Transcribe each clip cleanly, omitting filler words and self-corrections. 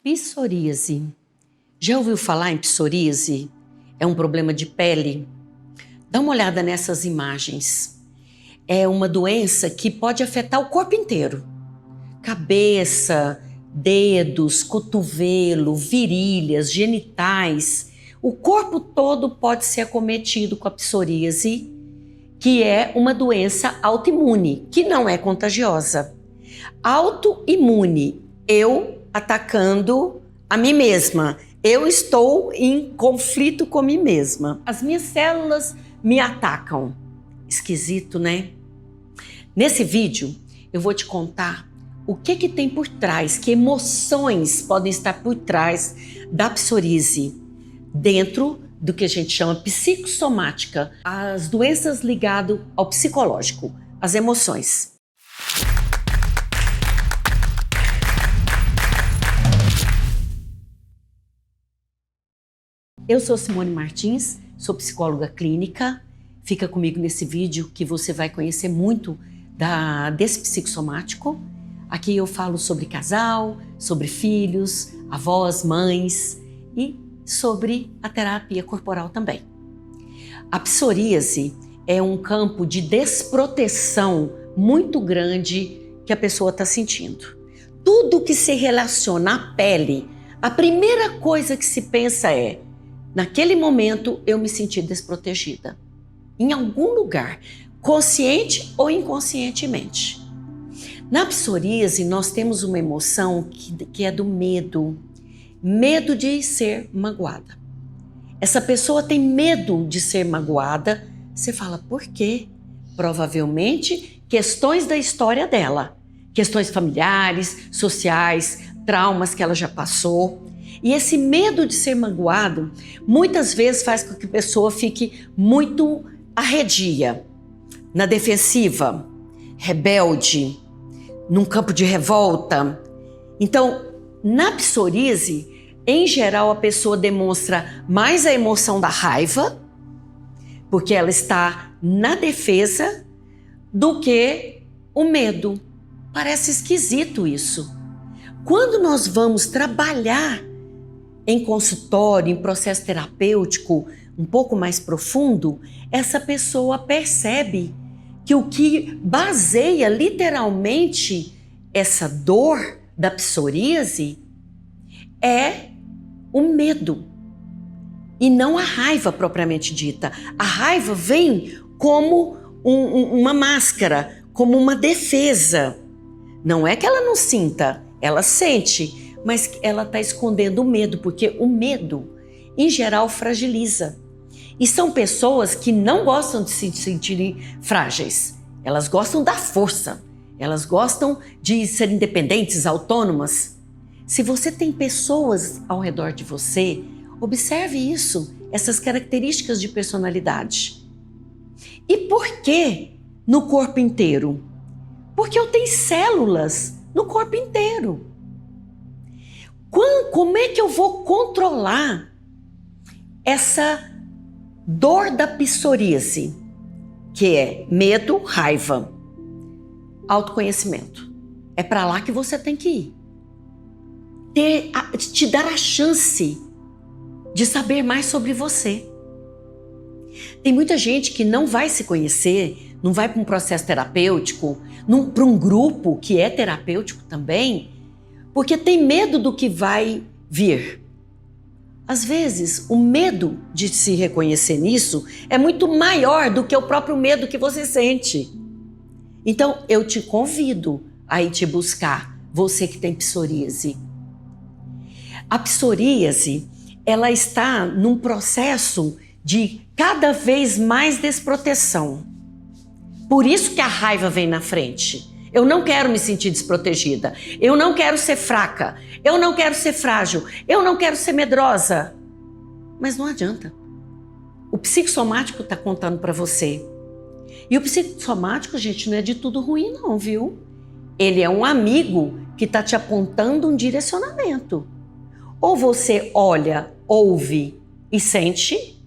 Psoríase. Já ouviu falar em psoríase? É um problema de pele? Dá uma olhada nessas imagens. É uma doença que pode afetar o corpo inteiro. Cabeça, dedos, cotovelo, virilhas, genitais. O corpo todo pode ser acometido com a psoríase, que é uma doença autoimune, que não é contagiosa. Autoimune, eu atacando a mim mesma. Eu estou em conflito com mim mesma. As minhas células me atacam. Esquisito, né? Nesse vídeo, eu vou te contar o que tem por trás, que emoções podem estar por trás da psoríase, dentro do que a gente chama psicossomática, as doenças ligadas ao psicológico, as emoções. Eu sou Simone Martins, sou psicóloga clínica. Fica comigo nesse vídeo que você vai conhecer muito desse psicossomático. Aqui eu falo sobre casal, sobre filhos, avós, mães e sobre a terapia corporal também. A psoríase é um campo de desproteção muito grande que a pessoa está sentindo. Tudo que se relaciona à pele, a primeira coisa que se pensa é: naquele momento eu me senti desprotegida. Em algum lugar, consciente ou inconscientemente. Na psoríase, nós temos uma emoção que é do medo. Medo de ser magoada. Essa pessoa tem medo de ser magoada. Você fala, por quê? Provavelmente, questões da história dela. Questões familiares, sociais, traumas que ela já passou. E esse medo de ser magoado, muitas vezes faz com que a pessoa fique muito arredia, na defensiva, rebelde, num campo de revolta. Então, na psoríase, em geral, a pessoa demonstra mais a emoção da raiva, porque ela está na defesa, do que o medo. Parece esquisito isso. Quando nós vamos trabalhar em consultório, em processo terapêutico um pouco mais profundo, essa pessoa percebe que o que baseia literalmente essa dor da psoríase é o medo e não a raiva propriamente dita. A raiva vem como uma máscara, como uma defesa. Não é que ela não sinta, ela sente, mas ela está escondendo o medo, porque o medo, em geral, fragiliza. E são pessoas que não gostam de se sentirem frágeis. Elas gostam da força. Elas gostam de ser independentes, autônomas. Se você tem pessoas ao redor de você, observe isso, essas características de personalidade. E por que no corpo inteiro? Porque eu tenho células no corpo inteiro. Como é que eu vou controlar essa dor da psoríase, que é medo, raiva, autoconhecimento? É para lá que você tem que ir. Te dar a chance de saber mais sobre você. Tem muita gente que não vai se conhecer, não vai para um processo terapêutico, para um grupo que é terapêutico também, porque tem medo do que vai vir. Às vezes, o medo de se reconhecer nisso é muito maior do que o próprio medo que você sente. Então, eu te convido a ir te buscar, você que tem psoríase. A psoríase, ela está num processo de cada vez mais desproteção. Por isso que a raiva vem na frente. Eu não quero me sentir desprotegida. Eu não quero ser fraca. Eu não quero ser frágil. Eu não quero ser medrosa. Mas não adianta. O psicossomático está contando para você. E o psicossomático, gente, não é de tudo ruim não, viu? Ele é um amigo que está te apontando um direcionamento. Ou você olha, ouve e sente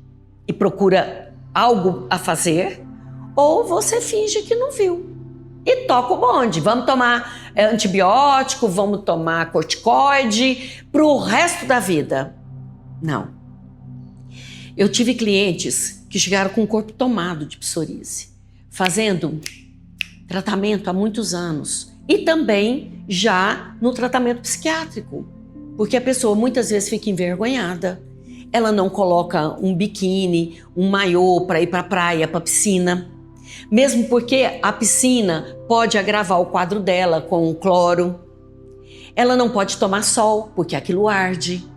e procura algo a fazer, ou você finge que não viu. E toca o bonde. Vamos tomar antibiótico, vamos tomar corticoide para o resto da vida. Não. Eu tive clientes que chegaram com o corpo tomado de psoríase, fazendo tratamento há muitos anos e também já no tratamento psiquiátrico, porque a pessoa muitas vezes fica envergonhada, ela não coloca um biquíni, um maiô para ir para a praia, para a piscina, mesmo porque a piscina pode agravar o quadro dela com o cloro. Ela não pode tomar sol porque aquilo arde.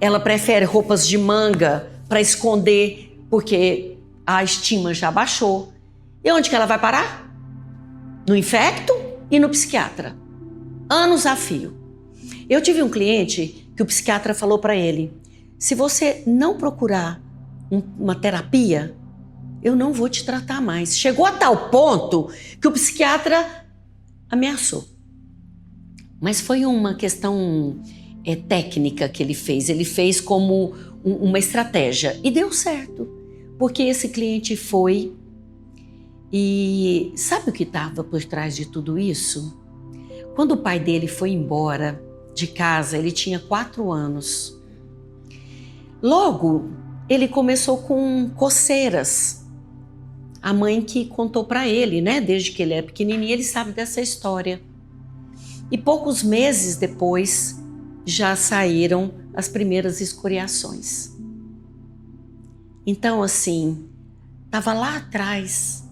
Ela prefere roupas de manga para esconder porque a estima já baixou. E onde que ela vai parar? No infecto e no psiquiatra. Anos a fio. Eu tive um cliente que o psiquiatra falou para ele: se você não procurar uma terapia, eu não vou te tratar mais. Chegou a tal ponto que o psiquiatra ameaçou. Mas foi uma questão técnica que ele fez. Ele fez como uma estratégia e deu certo. Porque esse cliente foi e sabe o que estava por trás de tudo isso? Quando o pai dele foi embora de casa, ele tinha 4 anos. Logo, ele começou com coceiras. A mãe que contou para ele, né? Desde que ele é pequenininho, ele sabe dessa história. E poucos meses depois, já saíram as primeiras escoriações. Então, assim, estava lá atrás.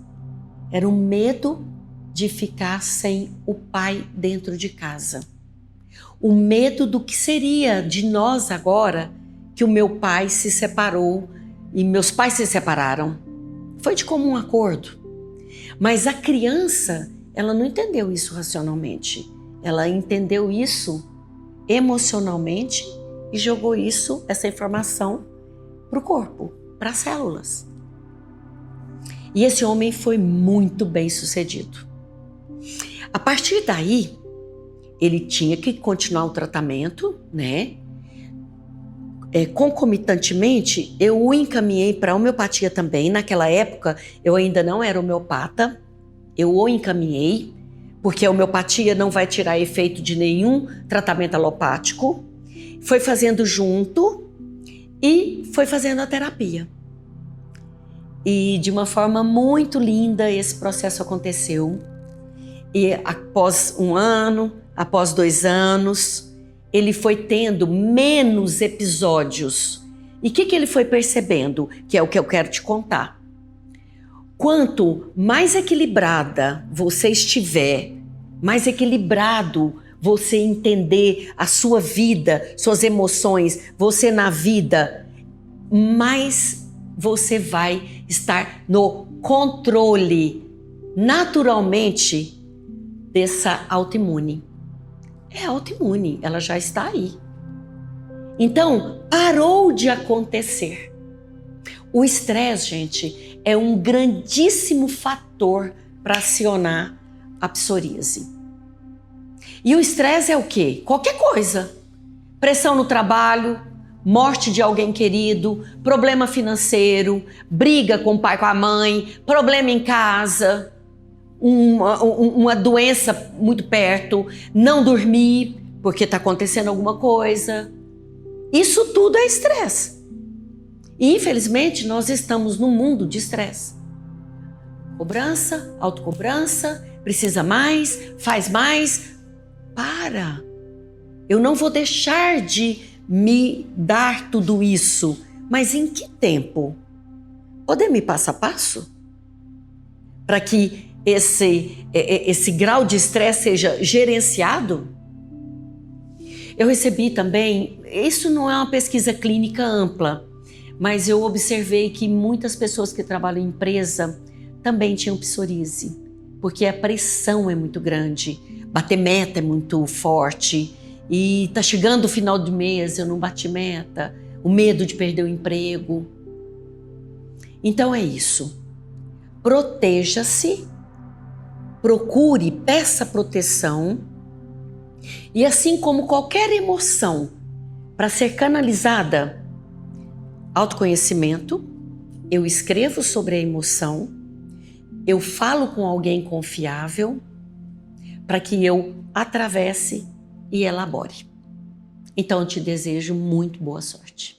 Era o medo de ficar sem o pai dentro de casa. O medo do que seria de nós agora que o meu pai se separou e meus pais se separaram. Foi de comum acordo. Mas a criança, ela não entendeu isso racionalmente. Ela entendeu isso emocionalmente e jogou essa informação para o corpo, para as células. E esse homem foi muito bem sucedido. A partir daí, ele tinha que continuar o tratamento, né? Concomitantemente, eu o encaminhei para a homeopatia também. Naquela época, eu ainda não era homeopata. Eu o encaminhei, porque a homeopatia não vai tirar efeito de nenhum tratamento alopático. Foi fazendo junto e foi fazendo a terapia. E de uma forma muito linda esse processo aconteceu. E após 1 ano, após 2 anos, ele foi tendo menos episódios. E o que ele foi percebendo? Que é o que eu quero te contar. Quanto mais equilibrada você estiver, mais equilibrado você entender a sua vida, suas emoções, você na vida, mais você vai estar no controle naturalmente dessa autoimune. É autoimune, ela já está aí. Então, parou de acontecer. O estresse, gente, é um grandíssimo fator para acionar a psoríase. E o estresse é o quê? Qualquer coisa. Pressão no trabalho, morte de alguém querido, problema financeiro, briga com o pai, com a mãe, problema em casa, uma doença muito perto, não dormir porque está acontecendo alguma coisa. Isso tudo é estresse. E infelizmente nós estamos num mundo de estresse. Cobrança, autocobrança, precisa mais, faz mais. Para! Eu não vou deixar de me dar tudo isso, mas em que tempo? Pode me passo a passo? Para que esse grau de estresse seja gerenciado? Eu recebi também, isso não é uma pesquisa clínica ampla, mas eu observei que muitas pessoas que trabalham em empresa também tinham psoríase, porque a pressão é muito grande, bater meta é muito forte, e tá chegando o final do mês, eu não bati meta, o medo de perder o emprego. Então é isso. Proteja-se, procure, peça proteção, e assim como qualquer emoção, para ser canalizada, autoconhecimento, eu escrevo sobre a emoção, eu falo com alguém confiável, para que eu atravesse e elabore. Então eu te desejo muito boa sorte.